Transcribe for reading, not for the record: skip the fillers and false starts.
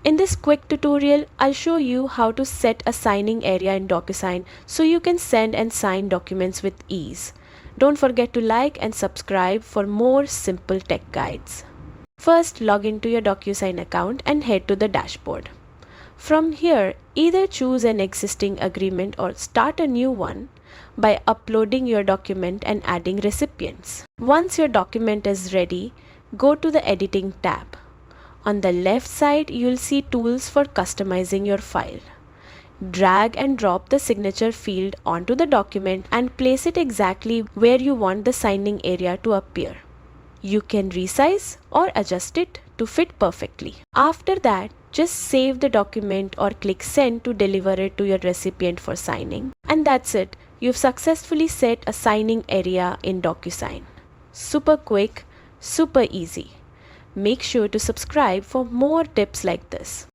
In this quick tutorial, I'll show you how to set a signing area in DocuSign so you can send and sign documents with ease. Don't forget to like and subscribe for more simple tech guides. First, log into your DocuSign account and head to the dashboard. From here, either choose an existing agreement or start a new one by uploading your document and adding recipients. Once your document is ready, go to the Editing tab. On the left side, you'll see tools for customizing your file. Drag and drop the signature field onto the document and place it exactly where you want the signing area to appear. You can resize or adjust it to fit perfectly. After that, just save the document or click Send to deliver it to your recipient for signing. And that's it. You've successfully set a signing area in DocuSign. Super quick, super easy. Make sure to subscribe for more tips like this.